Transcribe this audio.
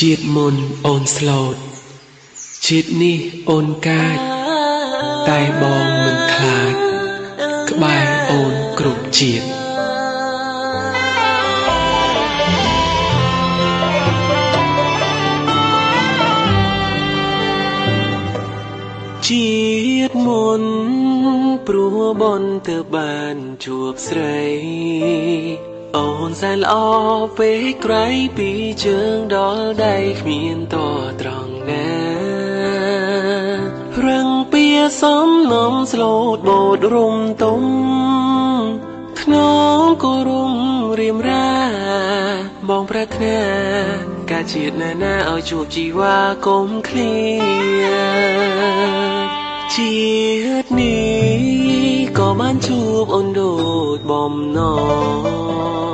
ជាតិមុនអូនស្លូតជាតិនេះអូនកាចតែបងមិនខ្លាចក្បែរអូនគ្រប់ជាតិជាតិមុនព្រោះបនទៅបានជួបស្រីអូនសែនល្អពេកក្រៃពីជើងដល់ដៃគ្មានតត្រង់ណារឹងពៀសំនំស្លូតបូតរុំទុំខ្នងក៏រុំរៀមរាបងប្រាថ្នាការជាតិណានាឲ្យជួបជីវ៉ាកុំឃ្លាជាតិនេះក៏បានជួបអូនដូចបំណង